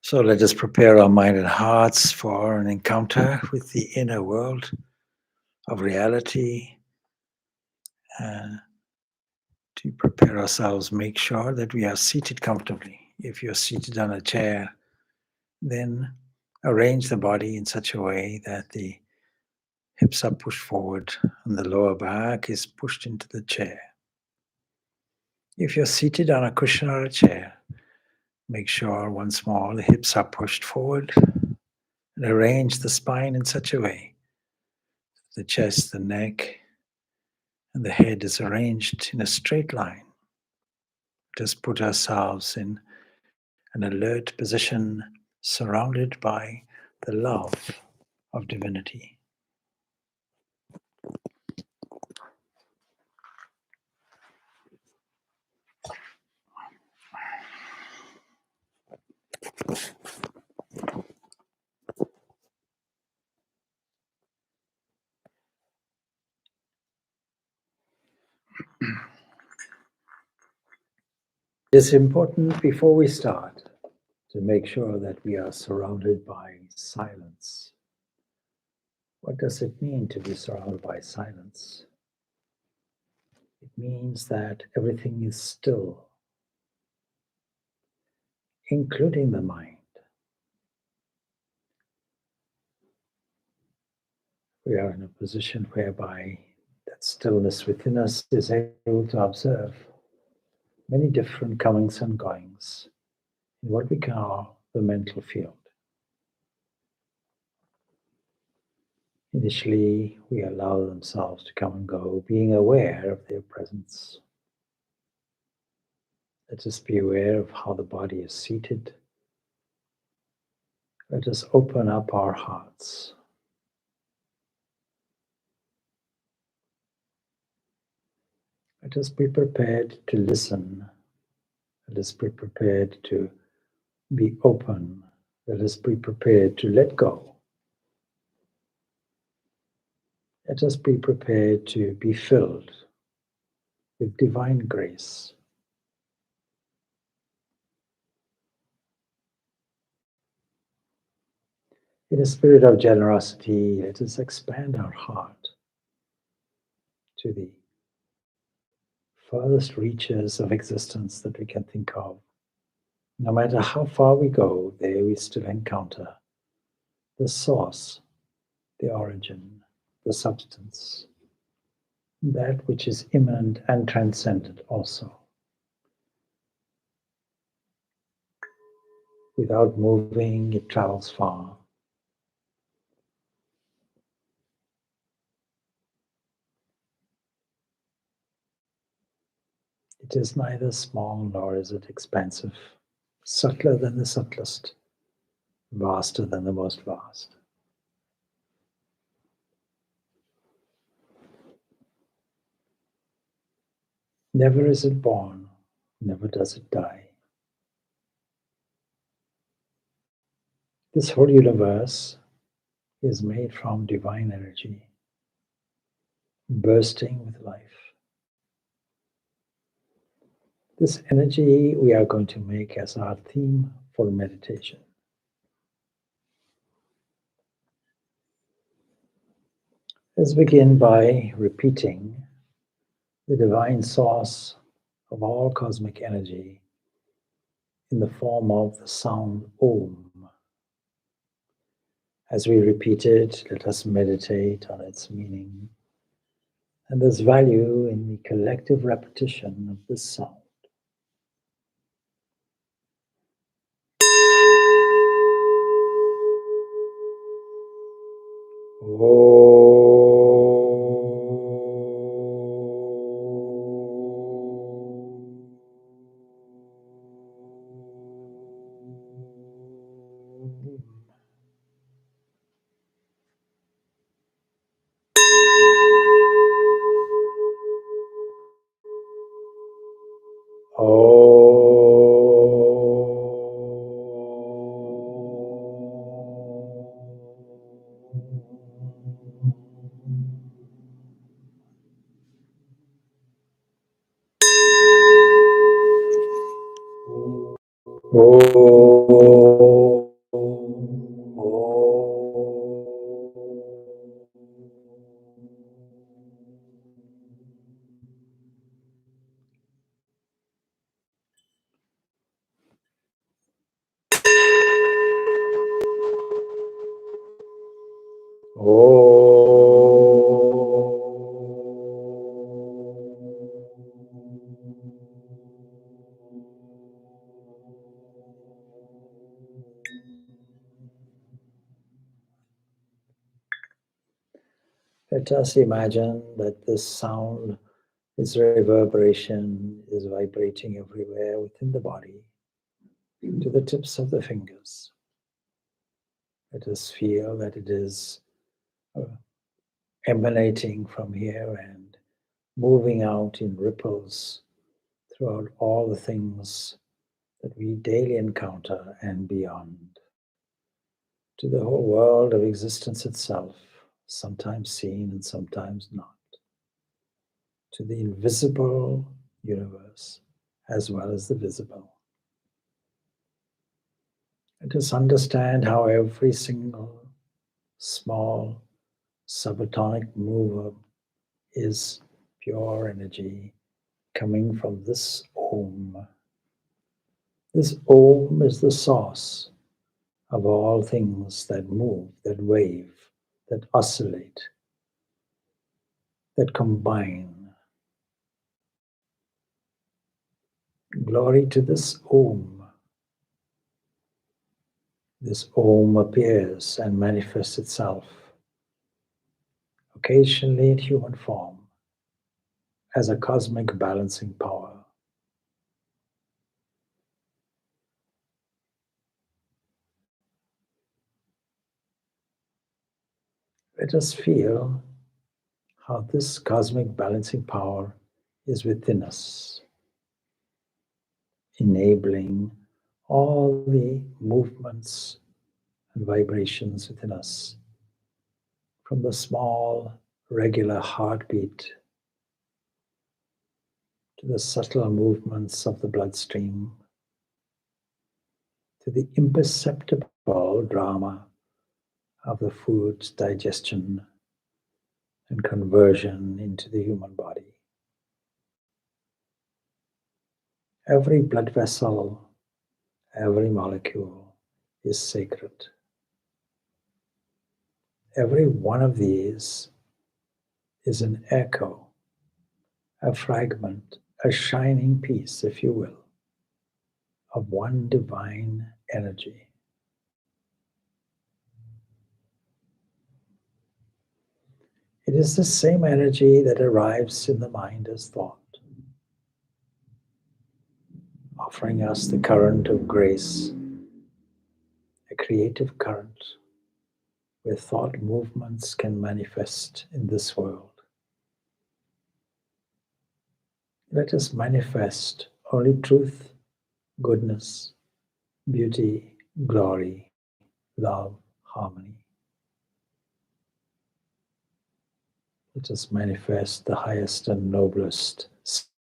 So let us prepare our mind and hearts for an encounter with the inner world of reality. Uh, to prepare ourselves, make sure that we are seated comfortably. If you're seated on a chair, then arrange the body in such a way that the hips are pushed forward and the lower back is pushed into the chair. If you're seated on a cushion or a chair, make sure once more the hips are pushed forward and arrange the spine in such a way that the chest, the neck, and the head is arranged in a straight line. Just put ourselves in an alert position surrounded by the love of divinity. It's important before we start to make sure that we are surrounded by silence. What does it mean to be surrounded by silence? It means that everything is still, including the mind. We are in a position whereby that stillness within us is able to observe many different comings and goings in what we call the mental field. Initially, we allow themselves to come and go, being aware of their presence. Let us be aware of how the body is seated. Let us open up our hearts. Let us be prepared to listen. Let us be prepared to be open. Let us be prepared to let go. Let us be prepared to be filled with divine grace. In a spirit of generosity, let us expand our heart to the furthest reaches of existence that we can think of. No matter how far we go, there we still encounter the source, the origin, the substance, that which is immanent and transcendent also. Without moving, it travels far. It is neither small nor is it expansive, subtler than the subtlest, vaster than the most vast. Never is it born, never does it die. This whole universe is made from divine energy, bursting with life. This energy we are going to make as our theme for meditation. Let's begin by repeating the divine source of all cosmic energy in the form of the sound Om. As we repeat it, let us meditate on its meaning and there's value in the collective repetition of this sound. Let us imagine that this sound, this reverberation is vibrating everywhere within the body to the tips of the fingers. Let us feel that it is emanating from here and moving out in ripples throughout all the things that we daily encounter and beyond, to the whole world of existence itself, sometimes seen and sometimes not, to the invisible universe as well as the visible. Let us understand how every single small subatomic mover is pure energy coming from this Om. This Om is the source of all things that move, that wave, that oscillate, that combine. Glory to this Om. This Om appears and manifests itself, occasionally in human form, as a cosmic balancing power. Let us feel how this cosmic balancing power is within us, enabling all the movements and vibrations within us, from the small, regular heartbeat to the subtle movements of the bloodstream, to the imperceptible drama of the food's digestion and conversion into the human body. Every blood vessel, every molecule is sacred. Every one of these is an echo, a fragment, a shining piece, if you will, of one divine energy. It is the same energy that arrives in the mind as thought, offering us the current of grace, a creative current where thought movements can manifest in this world. Let us manifest only truth, goodness, beauty, glory, love, harmony. Let us manifest the highest and noblest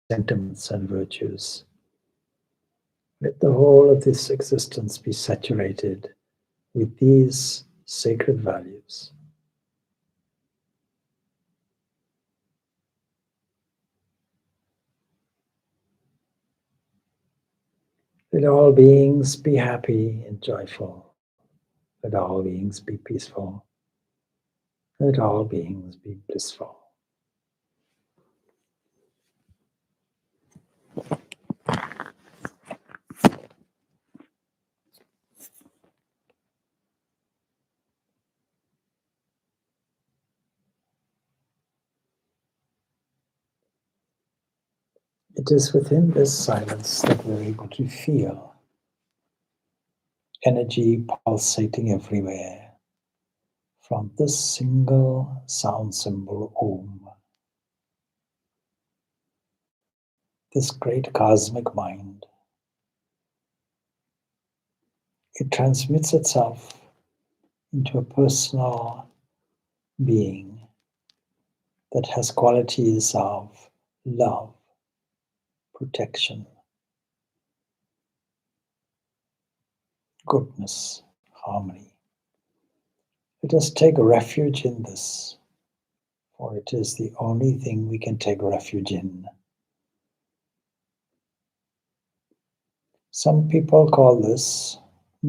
sentiments and virtues. Let the whole of this existence be saturated with these sacred values. Let all beings be happy and joyful. Let all beings be peaceful. Let all beings be blissful. It is within this silence that we're able to feel energy pulsating everywhere from this single sound symbol Om. This great cosmic mind. It transmits itself into a personal being that has qualities of love, protection, goodness, harmony. Let us take refuge in this, for it is the only thing we can take refuge in. Some people call this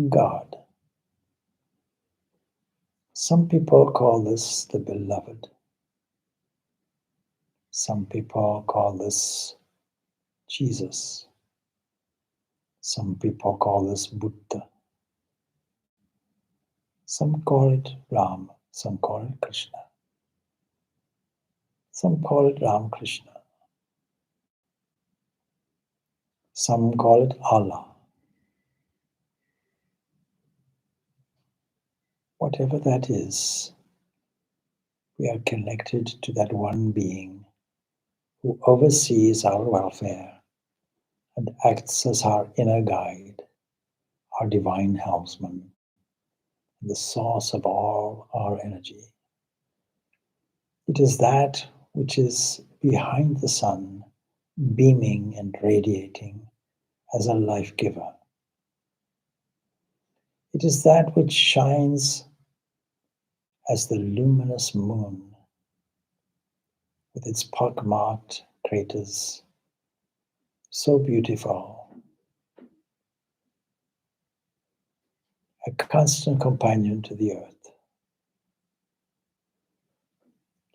God. Some people call this the beloved. Some people call this Jesus. Some people call this Buddha. Some call it Ram. Some call it Krishna. Some call it Ram Krishna. Some call it Allah. Whatever that is, we are connected to that one being who oversees our welfare and acts as our inner guide, our divine helmsman, the source of all our energy. It is that which is behind the sun, beaming and radiating as a life giver. It is that which shines as the luminous moon with its pock-marked craters, so beautiful, a constant companion to the earth.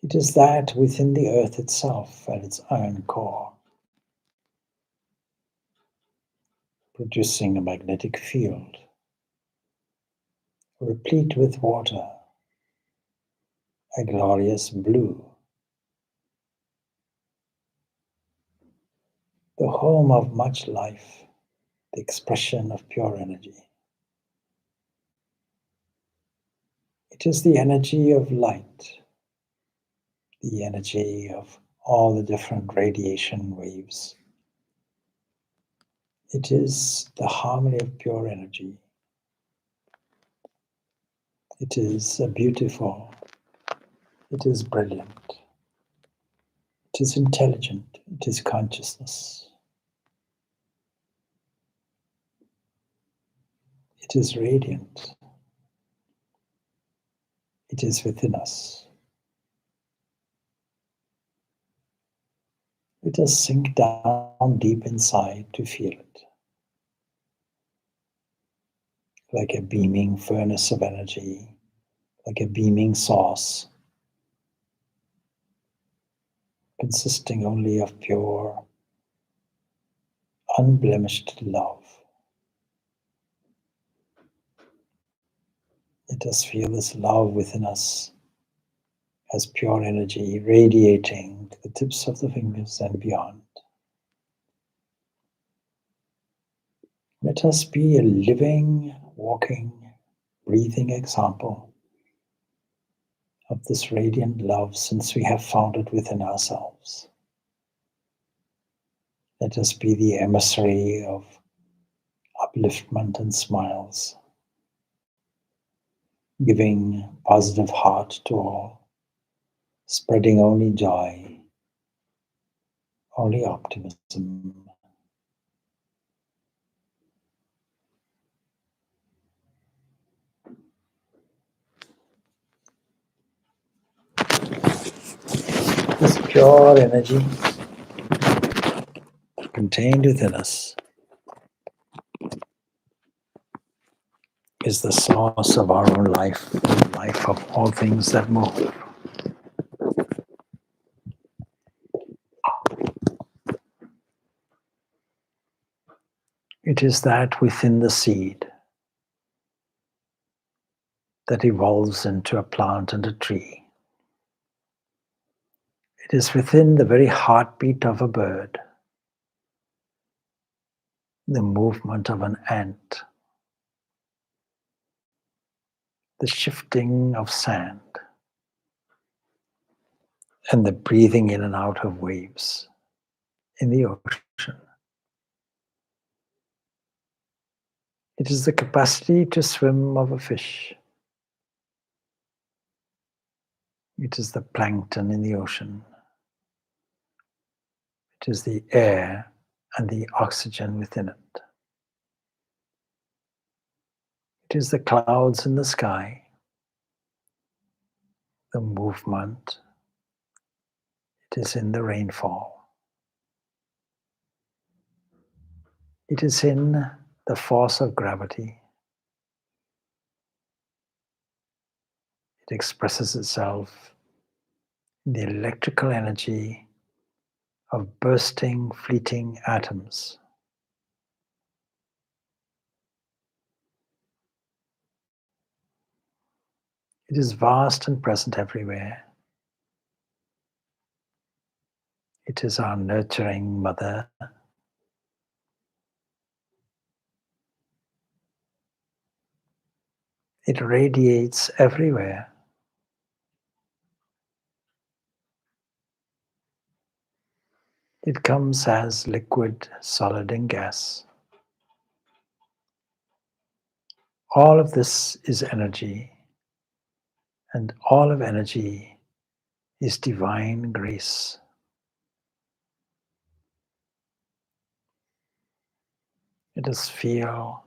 It is that within the earth itself and its iron core, producing a magnetic field, replete with water, a glorious blue, the home of much life, the expression of pure energy. It is the energy of light, the energy of all the different radiation waves. It is the harmony of pure energy. It is beautiful. It is brilliant. It is intelligent. It is consciousness. It is radiant. It is within us. Let us sink down deep inside to feel it. Like a beaming furnace of energy, like a beaming source, consisting only of pure, unblemished love. Let us feel this love within us as pure energy radiating to the tips of the fingers and beyond. Let us be a living, walking, breathing example of this radiant love since we have found it within ourselves. Let us be the emissary of upliftment and smiles, giving positive heart to all, spreading only joy, only optimism. This pure energy contained within us is the source of our own life, the life of all things that move. It is that within the seed that evolves into a plant and a tree. It is within the very heartbeat of a bird, the movement of an ant, the shifting of sand, and the breathing in and out of waves in the ocean. It is the capacity to swim of a fish. It is the plankton in the ocean. It is the air and the oxygen within it. It is the clouds in the sky, the movement. It is in the rainfall. It is in the force of gravity. It expresses itself in the electrical energy of bursting, fleeting atoms. It is vast and present everywhere. It is our nurturing mother. It radiates everywhere. It comes as liquid, solid, and gas. All of this is energy, and all of energy is divine grace. Let us feel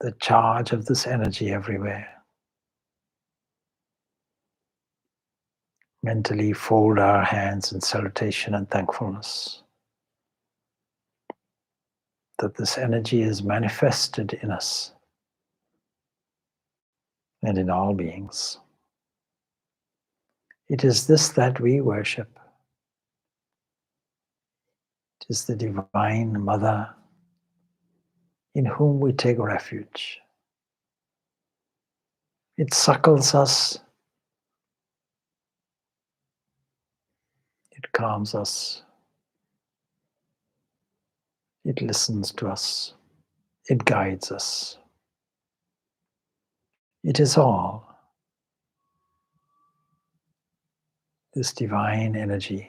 the charge of this energy everywhere. Mentally fold our hands in salutation and thankfulness that this energy is manifested in us and in all beings. It is this that we worship. It is the Divine Mother in whom we take refuge. It suckles us. It calms us. It listens to us. It guides us. It is all this divine energy.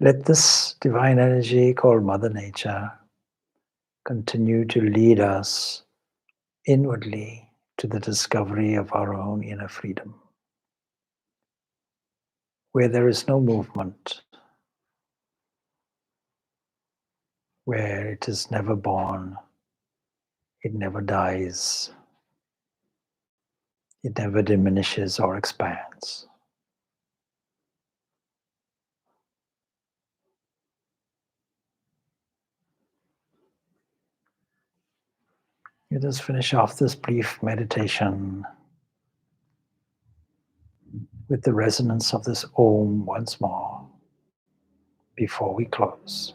Let this divine energy called Mother Nature continue to lead us inwardly to the discovery of our own inner freedom, where there is no movement, where it is never born, it never dies, it never diminishes or expands. Let us finish off this brief meditation with the resonance of this Om once more before we close.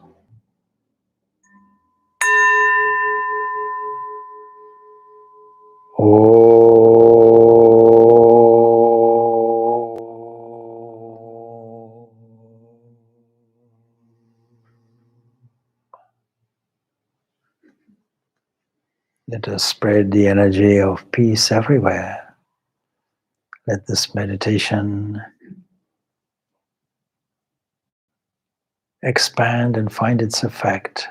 Let us spread the energy of peace everywhere. Let this meditation expand and find its effect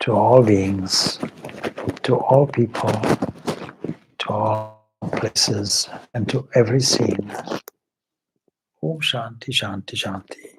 to all beings, to all people, to all places, and to every scene. Om Shanti Shanti Shanti.